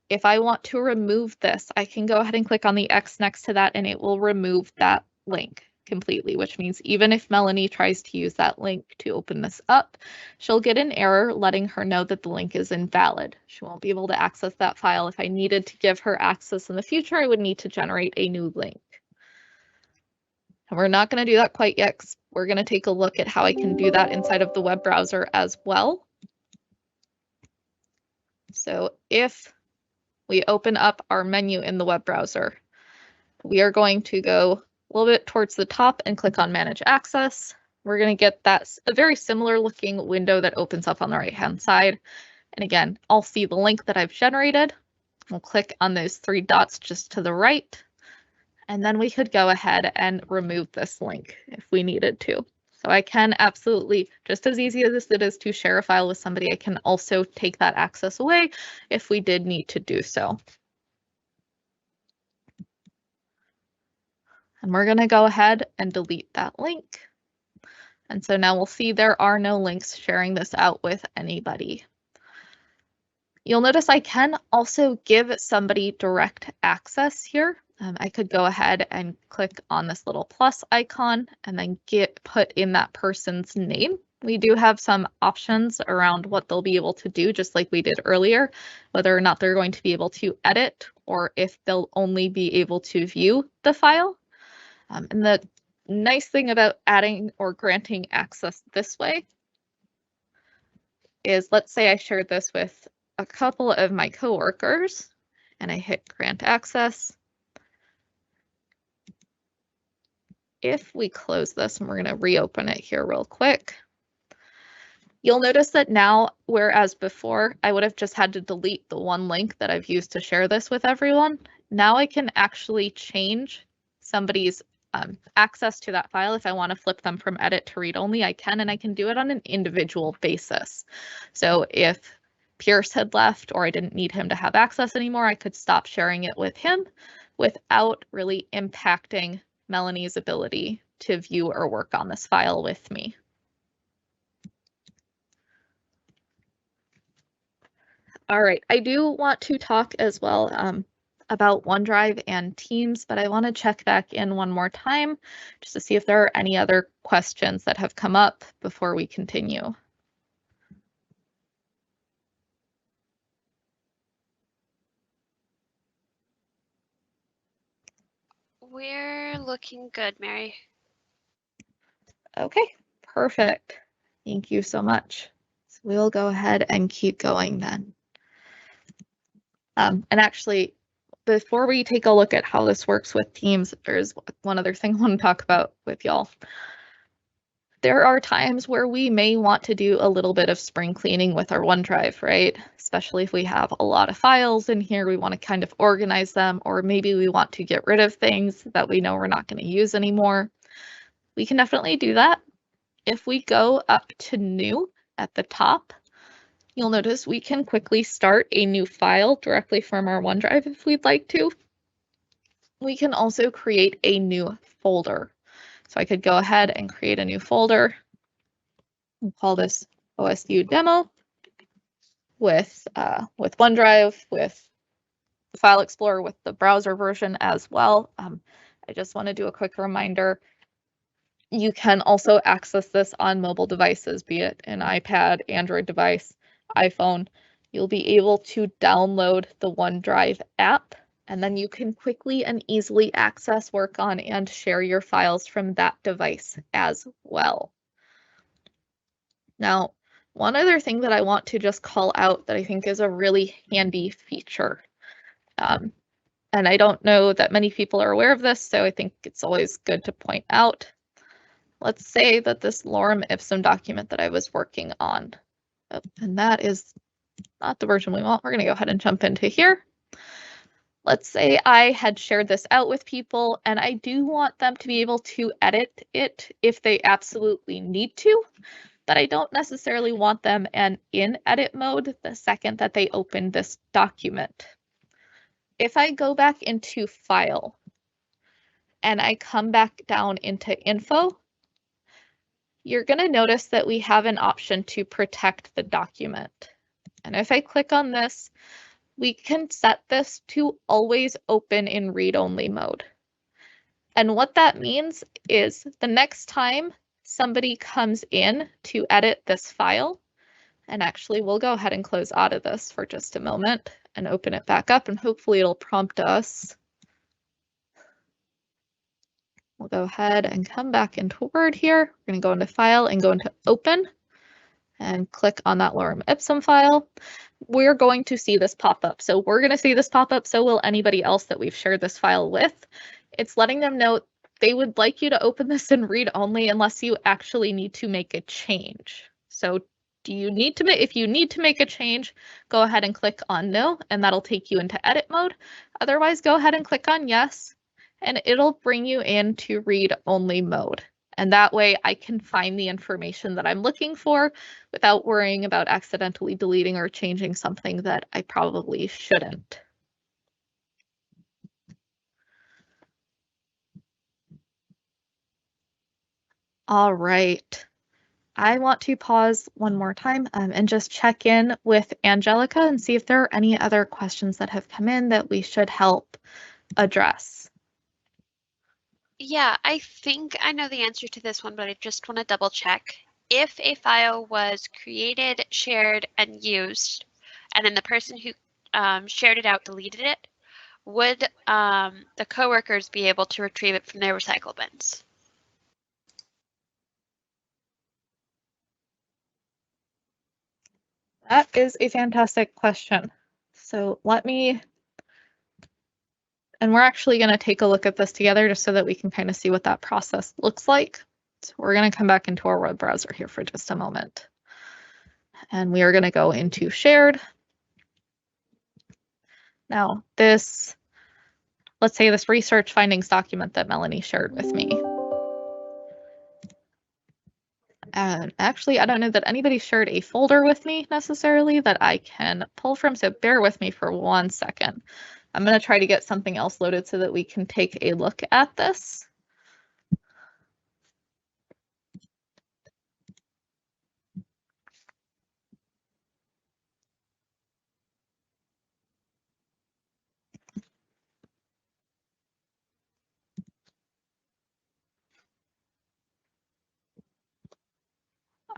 If I want to remove this, I can go ahead and click on the X next to that and it will remove that link completely, which means even if Melanie tries to use that link to open this up, she'll get an error letting her know that the link is invalid. She won't be able to access that file. If I needed to give her access in the future, I would need to generate a new link. And we're not going to do that quite yet, 'cause we're going to take a look at how I can do that inside of the web browser as well. So if we open up our menu in the web browser, we are going to go a little bit towards the top and click on Manage Access. We're going to get a very similar looking window that opens up on the right-hand side. And again, I'll see the link that I've generated. We'll click on those three dots just to the right. And then we could go ahead and remove this link if we needed to. So I can absolutely, just as easy as it is to share a file with somebody, I can also take that access away if we did need to do so. And we're going to go ahead and delete that link. And so now we'll see there are no links sharing this out with anybody. You'll notice I can also give somebody direct access here. I could go ahead and click on this little plus icon and then put in that person's name. We do have some options around what they'll be able to do, just like we did earlier, whether or not they're going to be able to edit or if they'll only be able to view the file. And the nice thing about adding or granting access this way is, let's say I shared this with a couple of my coworkers and I hit grant access. If we close this, and we're going to reopen it here real quick, you'll notice that now, whereas before I would have just had to delete the one link that I've used to share this with everyone, now I can actually change somebody's access to that file. If I want to flip them from edit to read only, I can, and I can do it on an individual basis. So if Pierce had left or I didn't need him to have access anymore, I could stop sharing it with him without really impacting Melanie's ability to view or work on this file with me. All right, I do want to talk as well about OneDrive and Teams, but I want to check back in one more time just to see if there are any other questions that have come up before we continue. We're looking good, Mary. Okay, perfect. Thank you so much. So we'll go ahead and keep going then. And actually, before we take a look at how this works with Teams, there's one other thing I want to talk about with y'all. There are times where we may want to do a little bit of spring cleaning with our OneDrive, right? Especially if we have a lot of files in here, we want to kind of organize them, or maybe we want to get rid of things that we know we're not going to use anymore. We can definitely do that. If we go up to New at the top, you'll notice we can quickly start a new file directly from our OneDrive if we'd like to. We can also create a new folder. So I could go ahead and create a new folder and call this OSU demo with OneDrive, with File Explorer, with the browser version as well. I just want to do a quick reminder. You can also access this on mobile devices, be it an iPad, Android device, iPhone. You'll be able to download the OneDrive app, and then you can quickly and easily access, work on, and share your files from that device as well. Now, one other thing that I want to just call out that I think is a really handy feature, and I don't know that many people are aware of this, so I think it's always good to point out. Let's say that this lorem ipsum document that I was working on, and that is not the version we want. We're going to go ahead and jump into here. Let's say I had shared this out with people and I do want them to be able to edit it if they absolutely need to, but I don't necessarily want them in edit mode the second that they open this document. if I go back into File and I come back down into Info, you're going to notice that we have an option to protect the document. And if I click on this, we can set this to always open in read-only mode. And what that means is the next time somebody comes in to edit this file, and actually we'll go ahead and close out of this for just a moment and open it back up, and hopefully it'll prompt us. We'll go ahead and come back into Word here. We're going to go into File and go into Open and click on that lorem ipsum file. We're going to see this pop up. So we're going to see this pop up, so will anybody else that we've shared this file with. It's letting them know they would like you to open this in read only unless you actually need to make a change. So if you need to make a change, go ahead and click on no, and that'll take you into edit mode. Otherwise, go ahead and click on yes, and it'll bring you into read only mode. And that way I can find the information that I'm looking for without worrying about accidentally deleting or changing something that I probably shouldn't. All right. I want to pause one more time and just check in with Angelica and see if there are any other questions that have come in that we should help address. Yeah, I think I know the answer to this one, but I just want to double check. If a file was created, shared, and used, and then the person who shared it out deleted it, would the coworkers be able to retrieve it from their recycle bins? That is a fantastic question. So let me, and we're actually going to take a look at this together just so that we can kind of see what that process looks like. So we're going to come back into our web browser here for just a moment. And we are going to go into shared. Now this, let's say this research findings document that Melanie shared with me. And actually, I don't know that anybody shared a folder with me necessarily that I can pull from, so bear with me for 1 second. I'm going to try to get something else loaded so that we can take a look at this.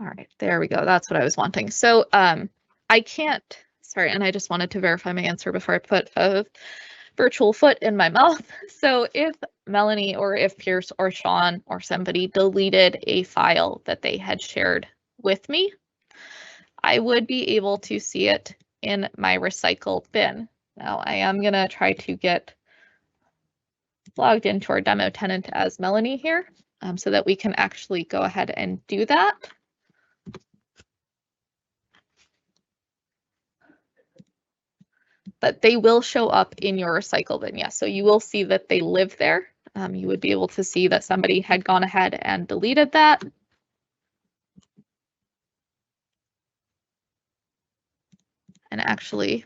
All right, there we go. That's what I was wanting. So I can't, sorry, and I just wanted to verify my answer before I put a virtual foot in my mouth. So if Melanie or if Pierce or Sean or somebody deleted a file that they had shared with me, I would be able to see it in my recycle bin. Now I am going to try to get logged into our demo tenant as Melanie here so that we can actually go ahead and do that. But they will show up in your recycle bin, yes. So you will see that they live there. You would be able to see that somebody had gone ahead and deleted that. And actually,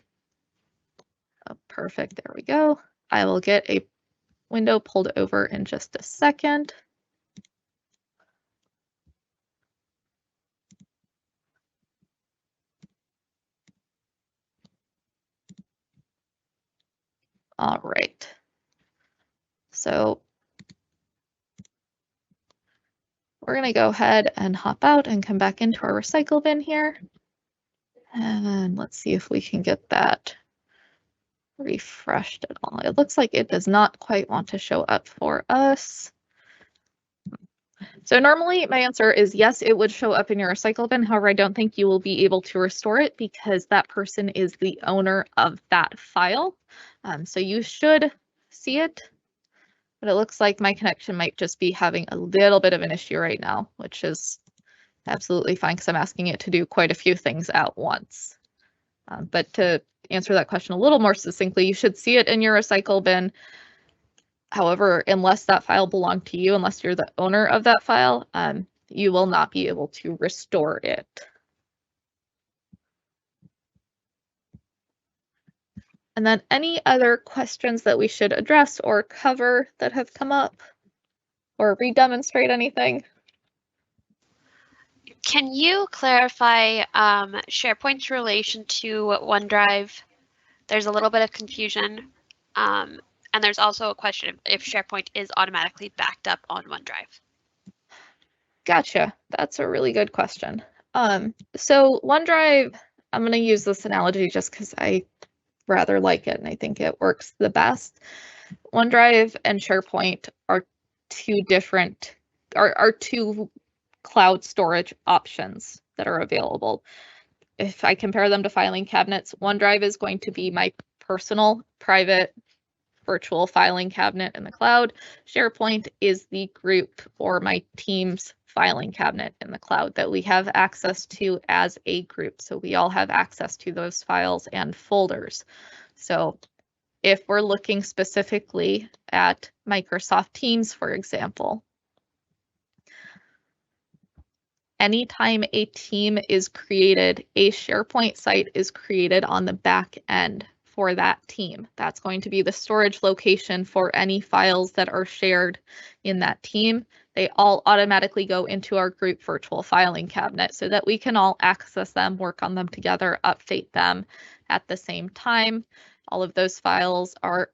oh, perfect, there we go. I will get a window pulled over in just a second. All right. So we're going to go ahead and hop out and come back into our recycle bin here. And let's see if we can get that refreshed at all. It looks like it does not quite want to show up for us. So normally my answer is yes, it would show up in your recycle bin. However, I don't think you will be able to restore it because that person is the owner of that file. So you should see it, but it looks like my connection might just be having a little bit of an issue right now, which is absolutely fine because I'm asking it to do quite a few things at once. But to answer that question a little more succinctly, you should see it in your recycle bin. However, unless that file belonged to you, unless you're the owner of that file, you will not be able to restore it. And then any other questions that we should address or cover that have come up or redemonstrate anything? Can you clarify SharePoint's relation to OneDrive? There's a little bit of confusion. And there's also a question if SharePoint is automatically backed up on OneDrive. Gotcha. That's a really good question. So OneDrive, I'm going to use this analogy just because I rather like it and I think it works the best. OneDrive and SharePoint are two cloud storage options that are available. If I compare them to filing cabinets, OneDrive is going to be my personal private virtual filing cabinet in the cloud. SharePoint is the group or my team's filing cabinet in the cloud that we have access to as a group. So we all have access to those files and folders. So if we're looking specifically at Microsoft Teams, for example, anytime a team is created, a SharePoint site is created on the back end for that team. That's going to be the storage location for any files that are shared in that team. They all automatically go into our group virtual filing cabinet so that we can all access them, work on them together, update them at the same time. All of those files are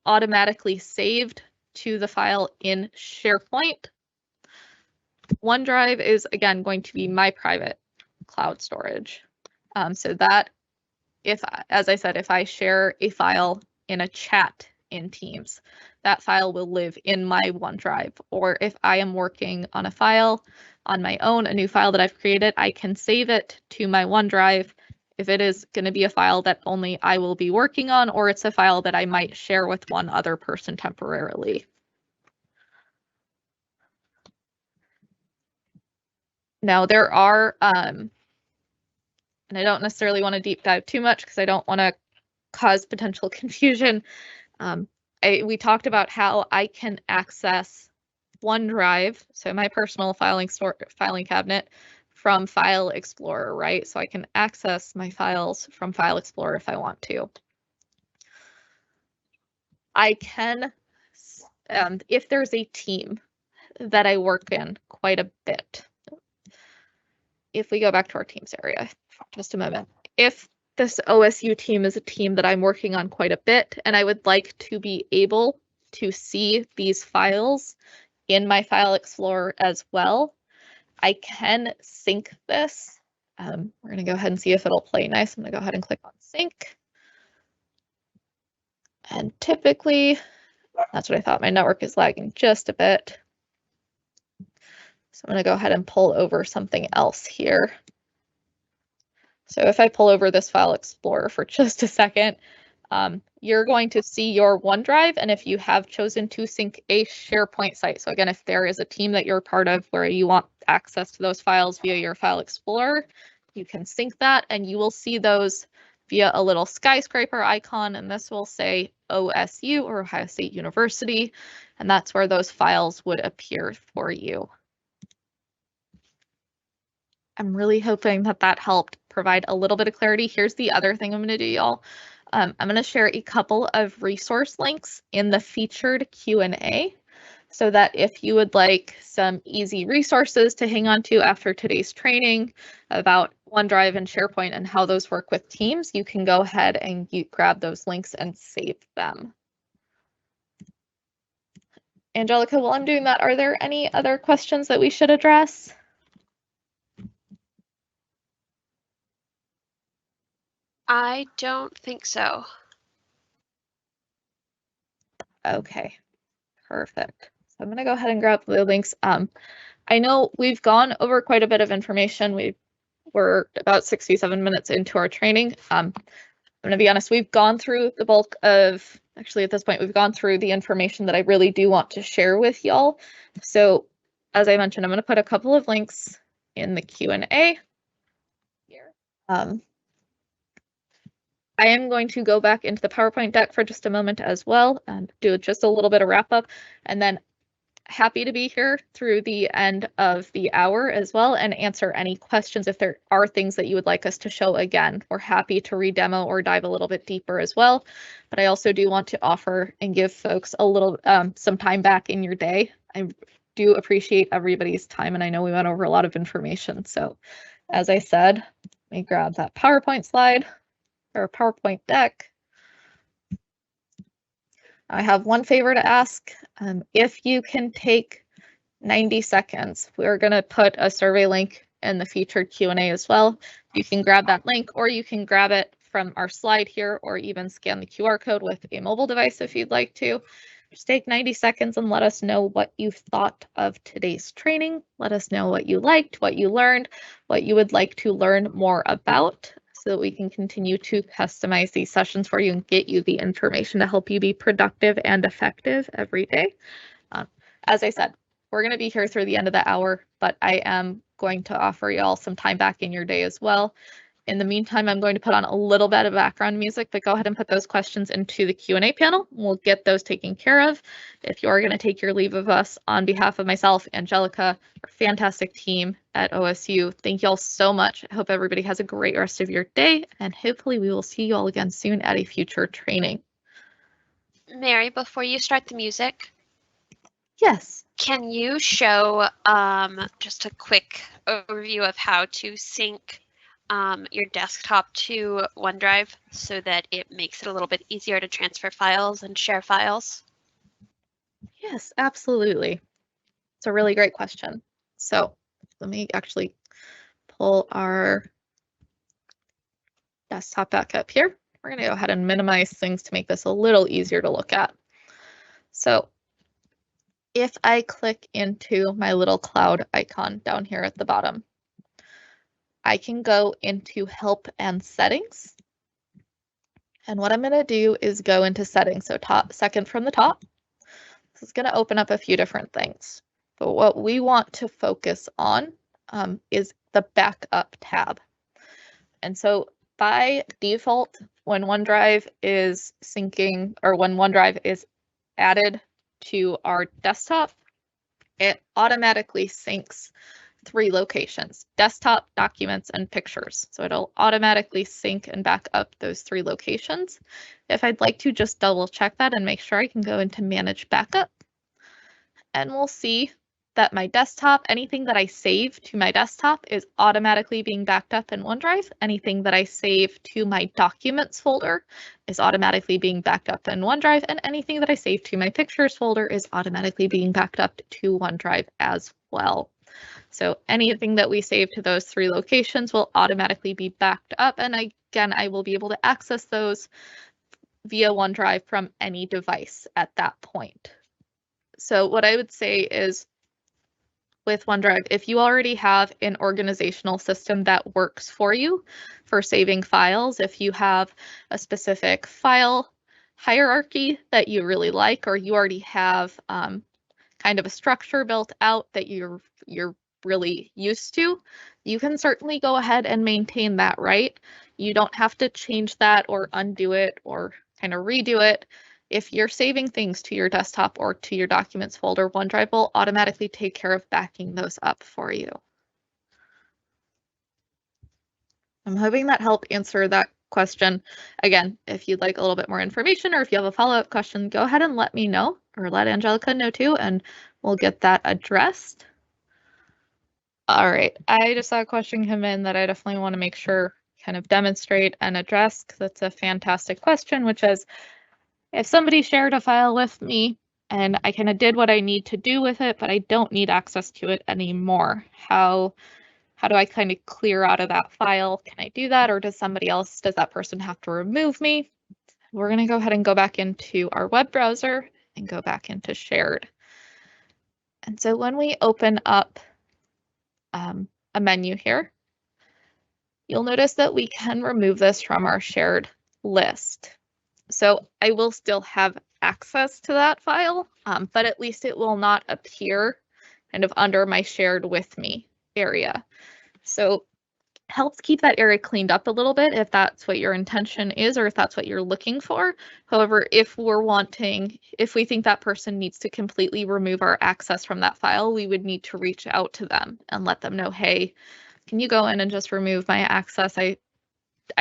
automatically saved to the file in SharePoint. OneDrive is, again, going to be my private cloud storage. So that, as I said, if I share a file in a chat in Teams, that file will live in my OneDrive. Or if I am working on a file on my own, a new file that I've created, I can save it to my OneDrive if it is going to be a file that only I will be working on, or it's a file that I might share with one other person temporarily. Now there are, and I don't necessarily want to deep dive too much because I don't want to cause potential confusion. We talked about how I can access OneDrive, so my personal filing cabinet, from File Explorer, right? So I can access my files from File Explorer if I want to. I can, if there's a team that I work in quite a bit, if we go back to our Teams area for just a moment, if this OSU team is a team that I'm working on quite a bit, and I would like to be able to see these files in my File Explorer as well, I can sync this. We're going to go ahead and see if it'll play nice. I'm going to go ahead and click on sync. And typically, that's what I thought. My network is lagging just a bit. So I'm going to go ahead and pull over something else here. So if I pull over this File Explorer for just a second, you're going to see your OneDrive, and if you have chosen to sync a SharePoint site, so again, if there is a team that you're part of where you want access to those files via your File Explorer, you can sync that, and you will see those via a little skyscraper icon, and this will say OSU, or Ohio State University, and that's where those files would appear for you. I'm really hoping that that helped provide a little bit of clarity. Here's the other thing I'm going to do, y'all. I'm going to share a couple of resource links in the featured Q&A so that if you would like some easy resources to hang on to after today's training about OneDrive and SharePoint and how those work with Teams, you can go ahead and grab those links and save them. Angelica, while I'm doing that, are there any other questions that we should address? I don't think so. Okay, perfect. So I'm going to go ahead and grab the links. I know we've gone over quite a bit of information. We're about 67 minutes into our training. I'm going to be honest, we've gone through the bulk of, actually at this point, we've gone through the information that I really do want to share with y'all. So as I mentioned, I'm going to put a couple of links in the Q&A here. I am going to go back into the PowerPoint deck for just a moment as well and do just a little bit of wrap up. And then happy to be here through the end of the hour as well and answer any questions if there are things that you would like us to show again. We're happy to redemo or dive a little bit deeper as well. But I also do want to offer and give folks a little some time back in your day. I do appreciate everybody's time, and I know we went over a lot of information. So as I said, let me grab that PowerPoint slide or PowerPoint deck. I have one favor to ask. If you can take 90 seconds, we're going to put a survey link in the featured Q&A as well. You can grab that link, or you can grab it from our slide here, or even scan the QR code with a mobile device if you'd like to. Just take 90 seconds and let us know what you thought of today's training. Let us know what you liked, what you learned, what you would like to learn more about, so that we can continue to customize these sessions for you and get you the information to help you be productive and effective every day. As I said, we're going to be here through the end of the hour, but I am going to offer you all some time back in your day as well. In the meantime, I'm going to put on a little bit of background music, but go ahead and put those questions into the Q&A panel. We'll get those taken care of. If you are going to take your leave of us, on behalf of myself, Angelica, our fantastic team at OSU, thank you all so much. I hope everybody has a great rest of your day, and hopefully we will see you all again soon at a future training. Mary, before you start the music, yes. Can you show just a quick overview of how to sync your desktop to OneDrive so that it makes it a little bit easier to transfer files and share files? Yes, absolutely. It's a really great question. So let me actually pull our desktop back up here. We're going to go ahead and minimize things to make this a little easier to look at. So if I click into my little cloud icon down here at the bottom, I can go into Help and Settings. And what I'm going to do is go into Settings. So second from the top. This is going to open up a few different things. But what we want to focus on is the Backup tab. And so by default, when OneDrive is syncing, or when OneDrive is added to our desktop, it automatically syncs 3 locations: desktop, documents, and pictures. So it'll automatically sync and back up those 3 locations. If I'd like to just double check that and make sure, I can go into Manage Backup, and we'll see that my desktop, anything that I save to my desktop is automatically being backed up in OneDrive. Anything that I save to my Documents folder is automatically being backed up in OneDrive, and anything that I save to my Pictures folder is automatically being backed up to OneDrive as well. So anything that we save to those 3 locations will automatically be backed up, and again, I will be able to access those via OneDrive from any device at that point. So what I would say is, with OneDrive, if you already have an organizational system that works for you for saving files, if you have a specific file hierarchy that you really like, or you already have kind of a structure built out that you're really used to, you can certainly go ahead and maintain that, right? You don't have to change that or undo it or kind of redo it. If you're saving things to your desktop or to your Documents folder, OneDrive will automatically take care of backing those up for you. I'm hoping that helped answer that question. Again, if you'd like a little bit more information, or if you have a follow-up question, go ahead and let me know, or let Angelica know too, and we'll get that addressed. All right, I just saw a question come in that I definitely want to make sure kind of demonstrate and address, because it's a fantastic question, which is, if somebody shared a file with me and I kind of did what I need to do with it, but I don't need access to it anymore, how do I kind of clear out of that file? Can I do that, or does that person have to remove me? We're going to go ahead and go back into our web browser and go back into Shared. And so when we open up a menu here, you'll notice that we can remove this from our shared list. So I will still have access to that file, but at least it will not appear kind of under my shared with me area. So helps keep that area cleaned up a little bit if that's what your intention is or if that's what you're looking for. However, if we think that person needs to completely remove our access from that file, we would need to reach out to them and let them know, hey, can you go in and just remove my access? I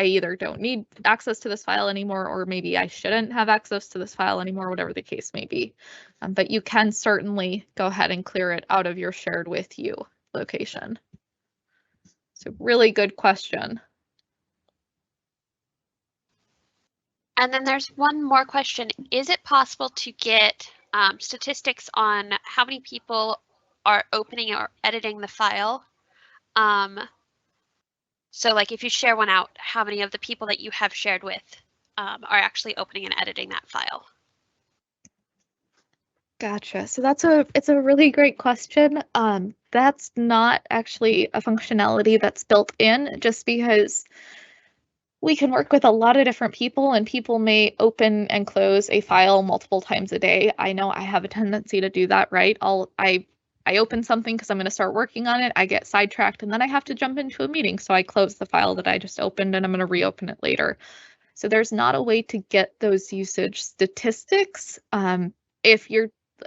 either don't need access to this file anymore, or maybe I shouldn't have access to this file anymore, whatever the case may be. But you can certainly go ahead and clear it out of your shared with you location. So really good question. And then there's one more question. Is it possible to get statistics on how many people are opening or editing the file? So like if you share one out, how many of the people that you have shared with are actually opening and editing that file? Gotcha. So it's a really great question. That's not actually a functionality that's built in, just because we can work with a lot of different people and people may open and close a file multiple times a day. I know I have a tendency to do that, right? I open something because I'm going to start working on it. I get sidetracked and then I have to jump into a meeting. So I close the file that I just opened and I'm going to reopen it later. So there's not a way to get those usage statistics.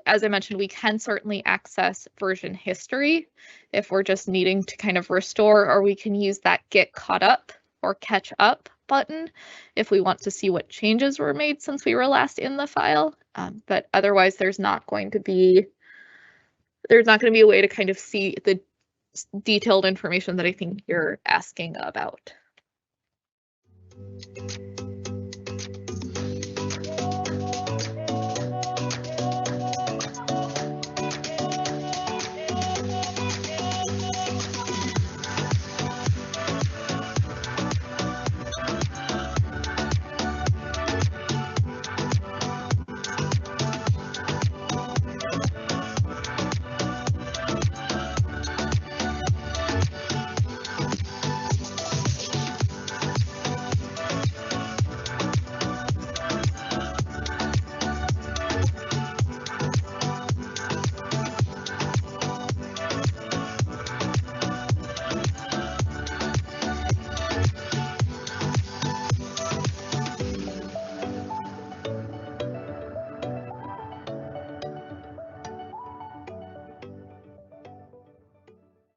As I mentioned, we can certainly access version history if we're just needing to kind of restore, or we can use that get caught up or catch up button if we want to see what changes were made since we were last in the file. But otherwise, there's not going to be a way to kind of see the detailed information that I think you're asking about.